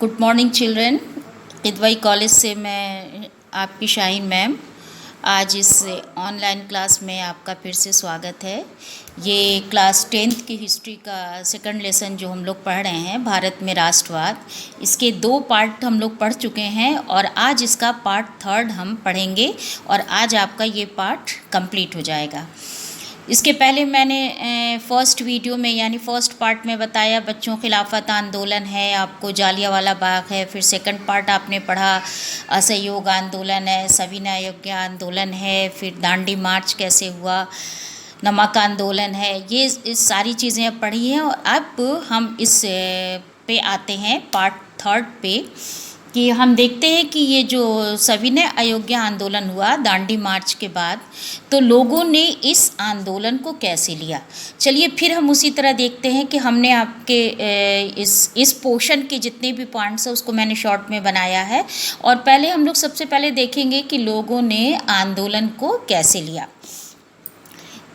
Good morning children. इदवाई college से मैं आपकी शाहीन मैम। आज इस ऑनलाइन क्लास में आपका फिर से स्वागत है। ये क्लास 10th की हिस्ट्री का सेकंड लेसन जो हम लोग पढ़ रहे हैं, भारत में राष्ट्रवाद, इसके 2 पार्ट हम लोग पढ़ चुके हैं और आज इसका पार्ट 3rd हम पढ़ेंगे और आज आपका ये पार्ट कंप्लीट हो जाएगा। इसके पहले मैंने फर्स्ट वीडियो में यानी फर्स्ट पार्ट में बताया बच्चों खिलाफत आंदोलन है, आपको जालियांवाला बाग है। फिर सेकंड पार्ट आपने पढ़ा असहयोग आंदोलन है, सविनय अवज्ञा आंदोलन है, फिर दांडी मार्च कैसे हुआ, नमक आंदोलन है। ये इस सारी चीज़ें अब पढ़ी हैं और अब हम इस पे आते हैं पार्ट 3rd पे कि हम देखते हैं कि ये जो सविनय अवज्ञा आंदोलन हुआ दांडी मार्च के बाद, तो लोगों ने इस आंदोलन को कैसे लिया। चलिए फिर हम उसी तरह देखते हैं कि हमने आपके इस पोर्शन के जितने भी पॉइंट्स हैं उसको मैंने शॉर्ट में बनाया है। और पहले हम लोग सबसे पहले देखेंगे कि लोगों ने आंदोलन को कैसे लिया।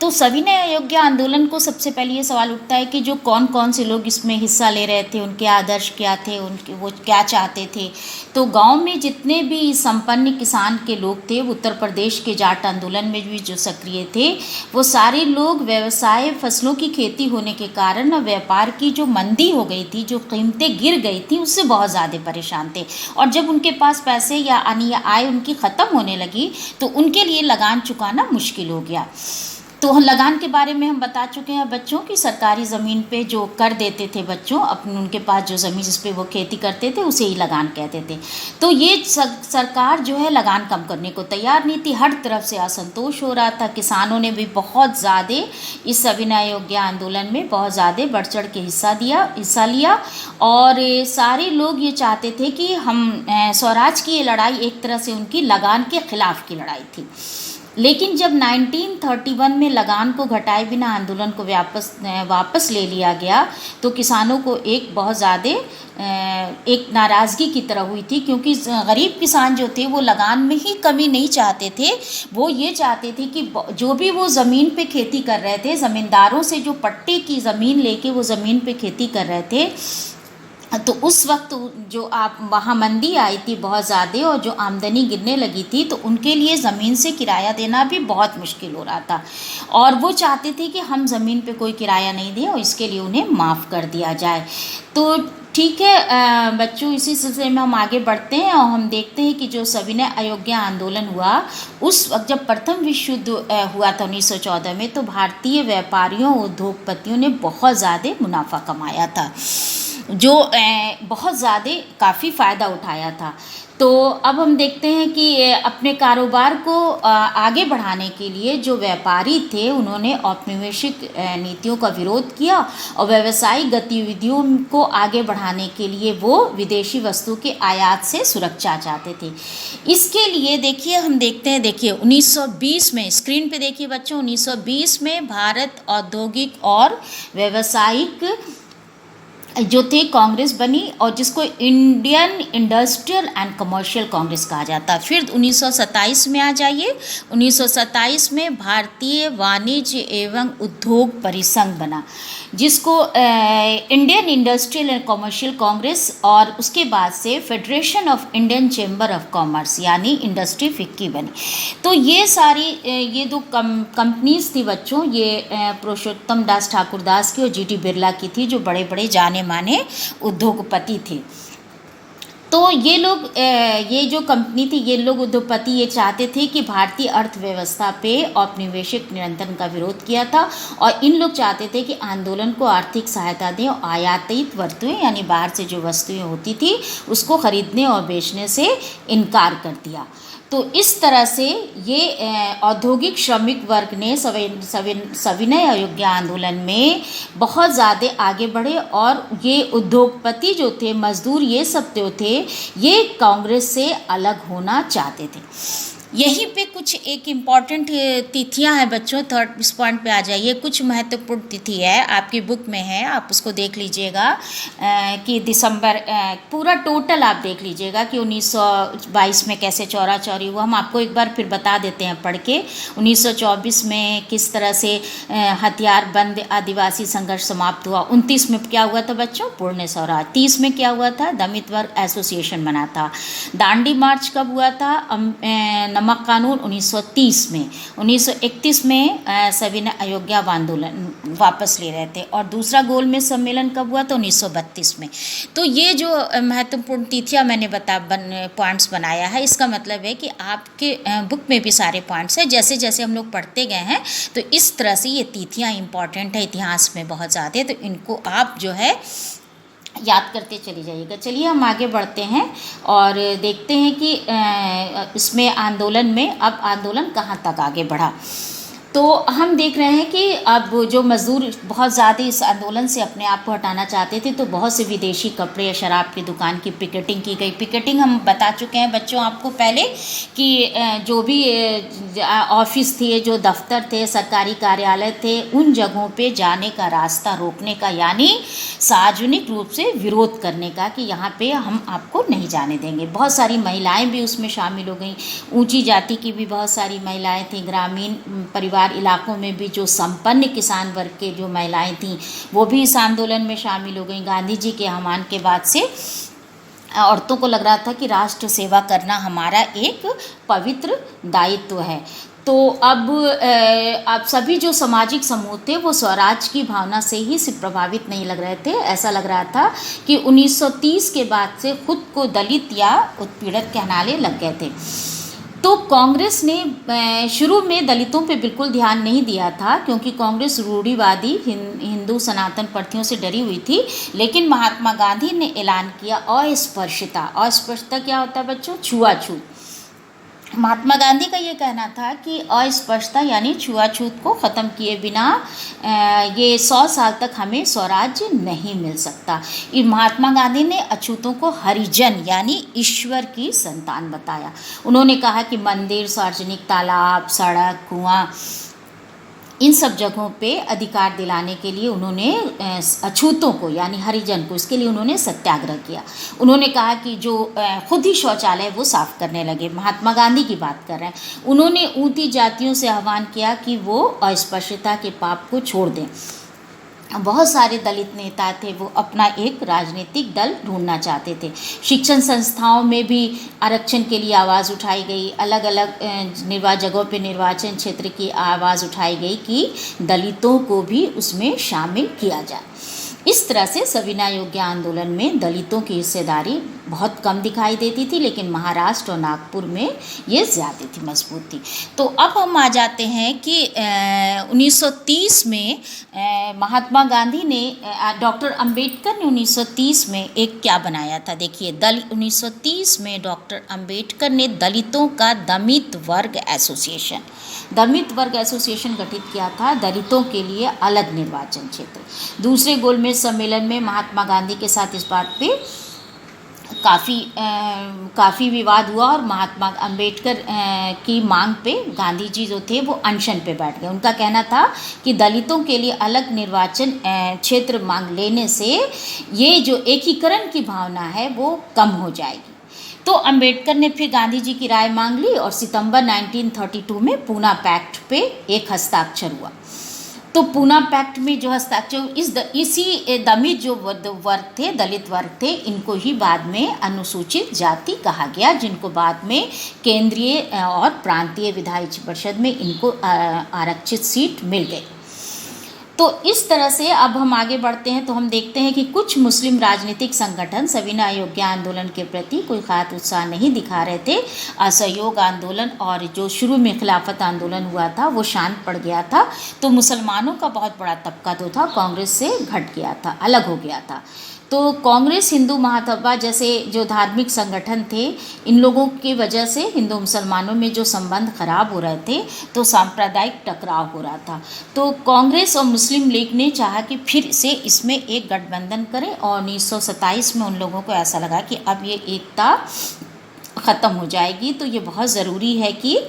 तो सविनय अवज्ञा आंदोलन को सबसे पहले ये सवाल उठता है कि जो कौन कौन से लोग इसमें हिस्सा ले रहे थे, उनके आदर्श क्या थे, उनके वो क्या चाहते थे। तो गांव में जितने भी संपन्न किसान के लोग थे, उत्तर प्रदेश के जाट आंदोलन में भी जो सक्रिय थे, वो सारे लोग व्यवसाय फसलों की खेती होने के कारण व्यापार की जो मंदी हो गई थी, जो कीमतें गिर गई थी, उससे बहुत ज़्यादा परेशान थे। और जब उनके पास पैसे या आय उनकी ख़त्म होने लगी तो उनके लिए लगान चुकाना मुश्किल हो गया। तो लगान के बारे में हम बता चुके हैं बच्चों की सरकारी ज़मीन पे जो कर देते थे बच्चों अपने, उनके पास जो ज़मीन जिस पे वो खेती करते थे उसे ही लगान कहते थे। तो ये सरकार जो है लगान कम करने को तैयार नहीं थी, हर तरफ से असंतोष हो रहा था। किसानों ने भी बहुत ज़्यादा इस सविनय अवज्ञा आंदोलन में बहुत ज़्यादा बढ़ चढ़ के हिस्सा लिया और सारे लोग ये चाहते थे कि हम स्वराज की ये लड़ाई एक तरह से उनकी लगान के ख़िलाफ़ की लड़ाई थी। लेकिन जब 1931 में लगान को घटाए बिना आंदोलन को वापस ले लिया गया तो किसानों को एक बहुत ज़्यादा एक नाराज़गी की तरह हुई थी, क्योंकि गरीब किसान जो थे वो लगान में ही कमी नहीं चाहते थे। वो ये चाहते थे कि जो भी वो ज़मीन पे खेती कर रहे थे, ज़मींदारों से जो पट्टे की ज़मीन लेके वो ज़मीन पे खेती कर रहे थे, तो उस वक्त जो आप वहाँ मंदी आई थी बहुत ज़्यादा और जो आमदनी गिरने लगी थी, तो उनके लिए ज़मीन से किराया देना भी बहुत मुश्किल हो रहा था। और वो चाहते थे कि हम ज़मीन पे कोई किराया नहीं दें और इसके लिए उन्हें माफ़ कर दिया जाए। तो ठीक है बच्चों, इसी सिलसिले में हम आगे बढ़ते हैं और हम देखते हैं कि जो सविनय अवज्ञा आंदोलन हुआ उस वक्त जब प्रथम विश्व युद्ध हुआ था 1914 में, तो भारतीय व्यापारियों उद्योगपतियों ने बहुत ज़्यादा मुनाफा कमाया था, जो बहुत ज़्यादा काफ़ी फ़ायदा उठाया था। तो अब हम देखते हैं कि अपने कारोबार को आगे बढ़ाने के लिए जो व्यापारी थे उन्होंने औपनिवेशिक नीतियों का विरोध किया और व्यावसायिक गतिविधियों को आगे बढ़ाने के लिए वो विदेशी वस्तु के आयात से सुरक्षा चाहते थे। इसके लिए देखिए हम देखते हैं, देखिए 1920 में, स्क्रीन पे देखिए बच्चों, 1920 में भारत औद्योगिक और व्यावसायिक जो थे कांग्रेस बनी और जिसको Indian industrial and commercial Congress कहा जाता है। फिर 1927 में आ जाइए, 1927 में भारतीय वाणिज्य एवं उद्योग परिसंघ बना, जिसको Indian industrial and commercial Congress, और उसके बाद से federation of Indian chamber of commerce यानी इंडस्ट्री फिक्की बनी। तो ये सारी ये दो कंपनीज थी बच्चों, ये पुरुषोत्तम दास ठाकुरदास की और जीटी बिरला की थी, जो बड़े बड़े जाने माने उद्योगपति थे। तो ये लोग ये जो कंपनी थी, ये लोग उद्योगपति ये चाहते थे कि भारतीय अर्थव्यवस्था पे औपनिवेशिक नियंत्रण का विरोध किया था और इन लोग चाहते थे कि आंदोलन को आर्थिक सहायता दें और आयातित वस्तुएं यानी बाहर से जो वस्तुएं होती थी उसको खरीदने और बेचने से इनकार कर दिया। तो इस तरह से ये औद्योगिक श्रमिक वर्ग ने सविनय अवज्ञा आंदोलन में बहुत ज़्यादा आगे बढ़े और ये उद्योगपति जो थे, मजदूर, ये सब जो थे, ये कांग्रेस से अलग होना चाहते थे। यहीं पे कुछ एक इम्पॉर्टेंट तिथियां हैं बच्चों, थर्ड इस पॉइंट पे आ जाइए। कुछ महत्वपूर्ण तिथि है, आपकी बुक में है, आप उसको देख लीजिएगा कि दिसंबर पूरा टोटल आप देख लीजिएगा कि 1922 में कैसे चौरा चौरी हुआ। हम आपको एक बार फिर बता देते हैं पढ़ के। 1924 में किस तरह से हथियार बंद आदिवासी संघर्ष समाप्त हुआ। 29 में क्या हुआ था बच्चों, पूर्ण स्वराज। 30 में क्या हुआ था, दलित वर्ग एसोसिएशन बना था। दांडी मार्च कब हुआ था, नमक कानून 1930 में। 1931 में सविनय अयोध्या आंदोलन वापस ले रहे थे। और दूसरा गोलमेज सम्मेलन कब हुआ था, 1932 में। तो ये जो महत्वपूर्ण तिथियां मैंने पॉइंट्स बनाया है, इसका मतलब है कि आपके बुक में भी सारे पॉइंट्स हैं। जैसे जैसे हम लोग पढ़ते गए हैं तो इस तरह से ये तिथियां इंपॉर्टेंट है इतिहास में बहुत ज़्यादा, तो इनको आप जो है याद करते चली जाइएगा। चलिए हम आगे बढ़ते हैं और देखते हैं कि इसमें आंदोलन में अब आंदोलन कहाँ तक आगे बढ़ा। तो हम देख रहे हैं कि अब जो मज़दूर बहुत ज़्यादा इस आंदोलन से अपने आप को हटाना चाहते थे, तो बहुत से विदेशी कपड़े या शराब की दुकान की पिकेटिंग की गई। पिकेटिंग हम बता चुके हैं बच्चों आपको पहले कि जो भी ऑफिस थे, जो दफ्तर थे, सरकारी कार्यालय थे, उन जगहों पे जाने का रास्ता रोकने का, यानी सार्वजनिक रूप से विरोध करने का कि यहाँ पे हम आपको नहीं जाने देंगे। बहुत सारी महिलाएं भी उसमें शामिल हो गई, ऊंची जाति की भी बहुत सारी महिलाएं थीं। ग्रामीण परिवार इलाकों में भी जो संपन्न किसान वर्ग के जो महिलाएं थीं वो भी इस आंदोलन में शामिल हो गई। गांधी जी के आह्वान के बाद से औरतों को लग रहा था कि राष्ट्र सेवा करना हमारा एक पवित्र दायित्व है। तो अब सभी जो सामाजिक समूह थे वो स्वराज की भावना से ही सिर्फ प्रभावित नहीं लग रहे थे। ऐसा लग रहा था कि 1930 के बाद से खुद को दलित या उत्पीड़ित कहलाने लग गए थे। तो कांग्रेस ने शुरू में दलितों पे बिल्कुल ध्यान नहीं दिया था, क्योंकि कांग्रेस रूढ़िवादी हिंदू सनातन प्रथियों से डरी हुई थी। लेकिन महात्मा गांधी ने ऐलान किया अस्पृश्यता। अस्पृश्यता क्या होता है बच्चों, छुआछूत। महात्मा गांधी का ये कहना था कि अस्पृश्यता यानी छुआछूत को ख़त्म किए बिना ये 100 साल तक हमें स्वराज्य नहीं मिल सकता। महात्मा गांधी ने अछूतों को हरिजन यानी ईश्वर की संतान बताया। उन्होंने कहा कि मंदिर, सार्वजनिक तालाब, सड़क, कुआं, इन सब जगहों पे अधिकार दिलाने के लिए उन्होंने अछूतों को यानी हरिजन को, इसके लिए उन्होंने सत्याग्रह किया। उन्होंने कहा कि जो खुद ही शौचालय वो साफ़ करने लगे। महात्मा गांधी की बात कर रहे हैं। उन्होंने ऊंची जातियों से आह्वान किया कि वो अस्पृश्यता के पाप को छोड़ दें। बहुत सारे दलित नेता थे, वो अपना एक राजनीतिक दल ढूंढना चाहते थे। शिक्षण संस्थाओं में भी आरक्षण के लिए आवाज़ उठाई गई। अलग अलग जगहों पे निर्वाचन क्षेत्र की आवाज़ उठाई गई कि दलितों को भी उसमें शामिल किया जाए। इस तरह से सविनय अयोध्या आंदोलन में दलितों की हिस्सेदारी बहुत कम दिखाई देती थी, लेकिन महाराष्ट्र और नागपुर में ये ज़्यादा थी, मजबूत थी। तो अब हम आ जाते हैं कि 1930 में महात्मा गांधी ने, डॉक्टर अंबेडकर ने 1930 में एक क्या बनाया था, देखिए 1930 में डॉक्टर अंबेडकर ने दलितों का दलित वर्ग एसोसिएशन गठित किया था, दलितों के लिए अलग निर्वाचन क्षेत्र। दूसरे गोलमेज सम्मेलन में महात्मा गांधी के साथ इस बात पे काफ़ी विवाद हुआ और महात्मा अंबेडकर की मांग पे गांधी जी जो थे वो अनशन पे बैठ गए। उनका कहना था कि दलितों के लिए अलग निर्वाचन क्षेत्र मांग लेने से ये जो एकीकरण की भावना है वो कम हो जाएगी। तो अंबेडकर ने फिर गांधी जी की राय मांग ली और सितंबर 1932 में पूना पैक्ट पे एक हस्ताक्षर हुआ। तो पूना पैक्ट में जो हस्ताक्षर इसी दलित जो वर्ग थे, दलित वर्ग थे, इनको ही बाद में अनुसूचित जाति कहा गया, जिनको बाद में केंद्रीय और प्रांतीय विधायी परिषद में इनको आरक्षित सीट मिल गई। तो इस तरह से अब हम आगे बढ़ते हैं तो हम देखते हैं कि कुछ मुस्लिम राजनीतिक संगठन सविनय अयोध्या आंदोलन के प्रति कोई खास उत्साह नहीं दिखा रहे थे। असहयोग आंदोलन और जो शुरू में खिलाफत आंदोलन हुआ था वो शांत पड़ गया था। तो मुसलमानों का बहुत बड़ा तबका जो था कांग्रेस से घट गया था, अलग हो गया था। तो कांग्रेस, हिंदू महासभा जैसे जो धार्मिक संगठन थे, इन लोगों की वजह से हिंदू मुसलमानों में जो संबंध खराब हो रहे थे, तो सांप्रदायिक टकराव हो रहा था। तो कांग्रेस और मुस्लिम लीग ने चाहा कि फिर से इसमें एक गठबंधन करें और 1927 में उन लोगों को ऐसा लगा कि अब ये एकता ख़त्म हो जाएगी। तो ये बहुत ज़रूरी है कि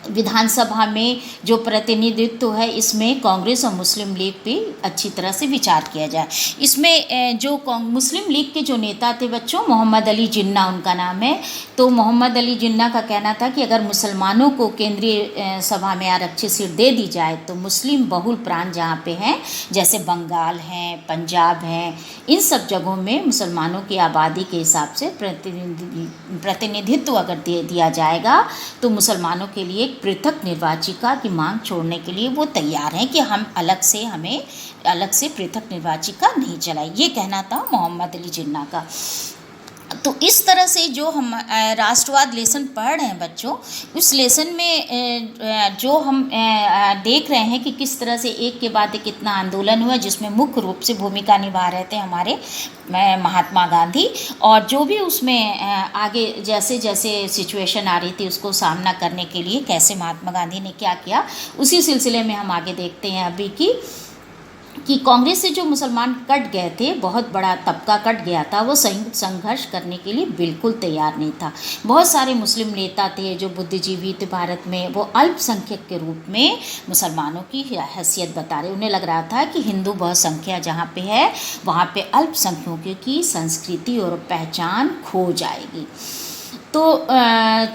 विधानसभा में जो प्रतिनिधित्व है इसमें कांग्रेस और मुस्लिम लीग पे अच्छी तरह से विचार किया जाए। इसमें जो मुस्लिम लीग के जो नेता थे बच्चों, मोहम्मद अली जिन्ना उनका नाम है। तो मोहम्मद अली जिन्ना का कहना था कि अगर मुसलमानों को केंद्रीय सभा में आरक्षित सीट दे दी जाए तो मुस्लिम बहुल प्रांत जहाँ पे हैं, जैसे बंगाल हैं, पंजाब हैं, इन सब जगहों में मुसलमानों की आबादी के हिसाब से प्रतिनिधित्व अगर दे दिया जाएगा तो मुसलमानों के लिए पृथक निर्वाचिका की मांग छोड़ने के लिए वो तैयार हैं कि हमें अलग से पृथक निर्वाचिका नहीं चलाए। ये कहना था मोहम्मद अली जिन्ना का। तो इस तरह से जो हम राष्ट्रवाद लेसन पढ़ रहे हैं बच्चों, उस लेसन में जो हम देख रहे हैं कि किस तरह से एक के बाद एक कितना आंदोलन हुआ, जिसमें मुख्य रूप से भूमिका निभा रहे थे हमारे महात्मा गांधी। और जो भी उसमें आगे जैसे जैसे सिचुएशन आ रही थी उसको सामना करने के लिए कैसे महात्मा गांधी ने क्या किया, उसी सिलसिले में हम आगे देखते हैं अभी कि कांग्रेस से जो मुसलमान कट गए थे, बहुत बड़ा तबका कट गया था, वो संयुक्त संघर्ष करने के लिए बिल्कुल तैयार नहीं था। बहुत सारे मुस्लिम नेता थे जो बुद्धिजीवी थे भारत में, वो अल्पसंख्यक के रूप में मुसलमानों की हैसियत बता रहे। उन्हें लग रहा था कि हिंदू बहुसंख्या जहाँ पे है वहाँ पे अल्पसंख्यकों की संस्कृति और पहचान खो जाएगी। तो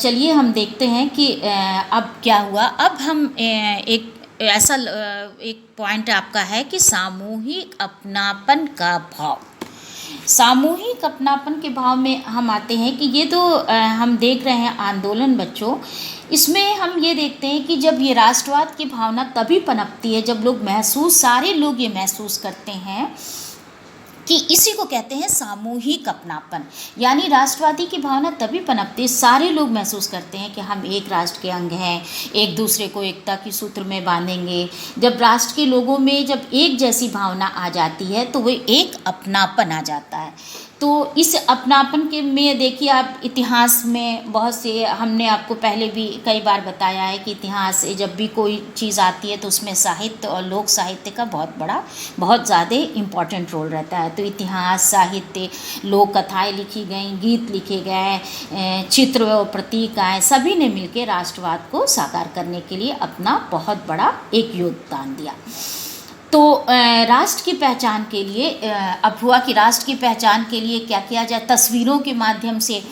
चलिए हम देखते हैं कि अब क्या हुआ। अब हम एक पॉइंट आपका है कि सामूहिक अपनापन का भाव। सामूहिक अपनापन के भाव में हम आते हैं कि ये तो हम देख रहे हैं आंदोलन बच्चों, इसमें हम ये देखते हैं कि जब ये राष्ट्रवाद की भावना तभी पनपती है जब सारे लोग ये महसूस करते हैं कि इसी को कहते हैं सामूहिक अपनापन। यानी राष्ट्रवादी की भावना तभी पनपती है, सारे लोग महसूस करते हैं कि हम एक राष्ट्र के अंग हैं, एक दूसरे को एकता की सूत्र में बांधेंगे। जब राष्ट्र के लोगों में जब एक जैसी भावना आ जाती है तो वो एक अपनापन आ जाता है। तो इस अपनापन के में देखिए आप इतिहास में बहुत से, हमने आपको पहले भी कई बार बताया है कि इतिहास जब भी कोई चीज़ आती है तो उसमें साहित्य और लोक साहित्य का बहुत ज़्यादा इम्पॉर्टेंट रोल रहता है। तो इतिहास, साहित्य, लोक कथाएँ लिखी गई, गीत लिखे गए, चित्र और प्रतीक आए, सभी ने मिलकर राष्ट्रवाद को साकार करने के लिए अपना बहुत बड़ा एक योगदान दिया। तो राष्ट्र की पहचान के लिए अब हुआ कि राष्ट्र की पहचान के लिए क्या किया जाए, तस्वीरों के माध्यम से।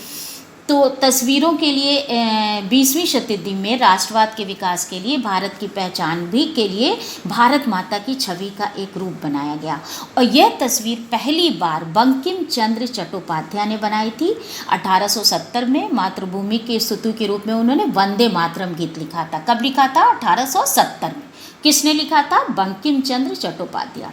तो तस्वीरों के लिए 20वीं शताब्दी में राष्ट्रवाद के विकास के लिए भारत की पहचान भी के लिए भारत माता की छवि का एक रूप बनाया गया। और यह तस्वीर पहली बार बंकिम चंद्र चट्टोपाध्याय ने बनाई थी 1870 में। मातृभूमि के स्तुति के रूप में उन्होंने वंदे मातरम गीत लिखा था। कब लिखा था? 1870 में। किसने लिखा था? बंकिम चंद्र चट्टोपाध्याय।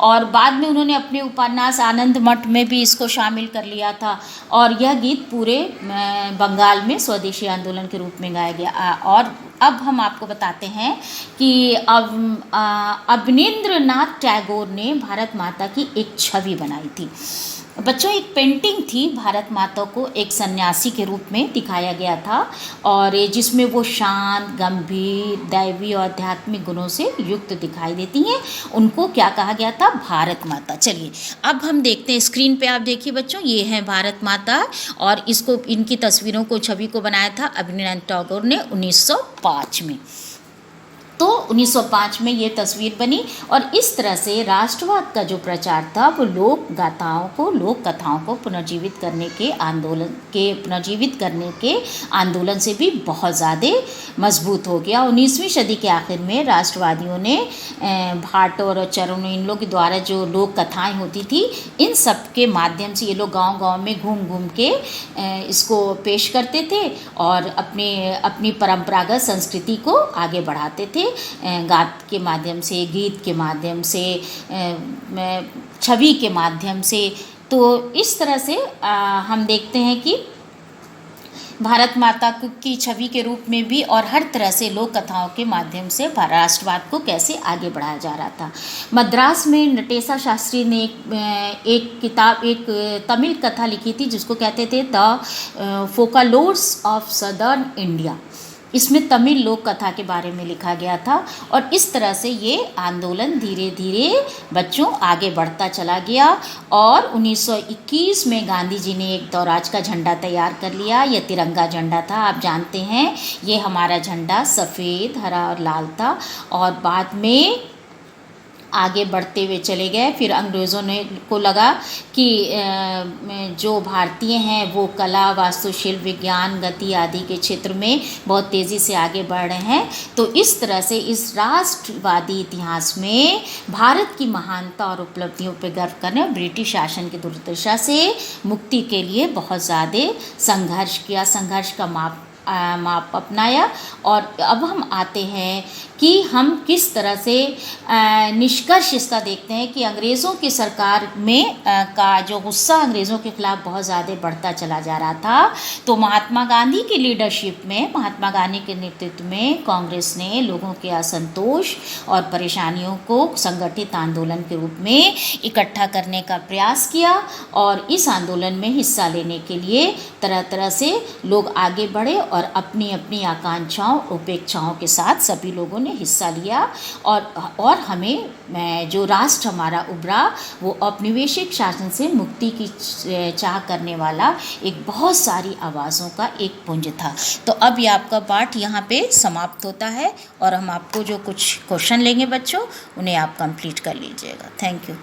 और बाद में उन्होंने अपने उपन्यास आनंद मठ में भी इसको शामिल कर लिया था। और यह गीत पूरे बंगाल में स्वदेशी आंदोलन के रूप में गाया गया। और अब हम आपको बताते हैं कि अवनींद्रनाथ टैगोर ने भारत माता की एक छवि बनाई थी। बच्चों, एक पेंटिंग थी, भारत माता को एक सन्यासी के रूप में दिखाया गया था और जिसमें वो शांत, गंभीर, दैवी और आध्यात्मिक गुणों से युक्त दिखाई देती हैं। उनको क्या कहा गया था? भारत माता। चलिए अब हम देखते हैं, स्क्रीन पे आप देखिए बच्चों, ये है भारत माता और इसको, इनकी तस्वीरों को, छवि को बनाया था अवनींद्रनाथ टैगोर ने 1905 में। तो 1905 में ये तस्वीर बनी और इस तरह से राष्ट्रवाद का जो प्रचार था वो लोक कथाओं को पुनर्जीवित करने के आंदोलन से भी बहुत ज़्यादा मजबूत हो गया। 19वीं सदी के आखिर में राष्ट्रवादियों ने भाट और चरण, इन लोग के द्वारा जो लोक कथाएँ होती थी, इन सब के माध्यम से ये लोग गांव-गांव में घूम के इसको पेश करते थे और अपनी परंपरागत संस्कृति को आगे बढ़ाते थे, गात के माध्यम से, गीत के माध्यम से, छवि के माध्यम से। तो इस तरह से हम देखते हैं कि भारत माता की छवि के रूप में भी और हर तरह से लोक कथाओं के माध्यम से राष्ट्रवाद को कैसे आगे बढ़ाया जा रहा था। मद्रास में नटेशा शास्त्री ने एक तमिल कथा लिखी थी जिसको कहते थे द फोकालोर्स ऑफ सदर्न इंडिया। इसमें तमिल लोक कथा के बारे में लिखा गया था। और इस तरह से ये आंदोलन धीरे धीरे बच्चों आगे बढ़ता चला गया। और 1921 में गांधी जी ने एक स्वराज का झंडा तैयार कर लिया। यह तिरंगा झंडा था, आप जानते हैं ये हमारा झंडा सफ़ेद, हरा और लाल था। और बाद में आगे बढ़ते हुए चले गए। फिर अंग्रेज़ों ने को लगा कि जो भारतीय हैं वो कला, वास्तुशिल्प, विज्ञान, गति आदि के क्षेत्र में बहुत तेज़ी से आगे बढ़ रहे हैं। तो इस तरह से इस राष्ट्रवादी इतिहास में भारत की महानता और उपलब्धियों पर गर्व करने, ब्रिटिश शासन की दुर्दशा से मुक्ति के लिए बहुत ज़्यादा संघर्ष किया, संघर्ष का माप अपनाया। और अब हम आते हैं कि हम किस तरह से निष्कर्ष इसका देखते हैं कि अंग्रेज़ों की सरकार में का जो गुस्सा अंग्रेज़ों के ख़िलाफ़ बहुत ज़्यादा बढ़ता चला जा रहा था। तो महात्मा गांधी की लीडरशिप में, महात्मा गांधी के नेतृत्व में कांग्रेस ने लोगों के असंतोष और परेशानियों को संगठित आंदोलन के रूप में इकट्ठा करने का प्रयास किया। और इस आंदोलन में हिस्सा लेने के लिए तरह तरह से लोग आगे बढ़े और अपनी अपनी आकांक्षाओं, अपेक्षाओं के साथ सभी लोगों ने हिस्सा लिया। और हमें जो राष्ट्र हमारा उभरा वो औपनिवेशिक शासन से मुक्ति की चाह करने वाला एक बहुत सारी आवाज़ों का एक पुंज था। तो अब ये आपका पाठ यहाँ पे समाप्त होता है और हम आपको जो कुछ क्वेश्चन लेंगे बच्चों, उन्हें आप कंप्लीट कर लीजिएगा। Thank you.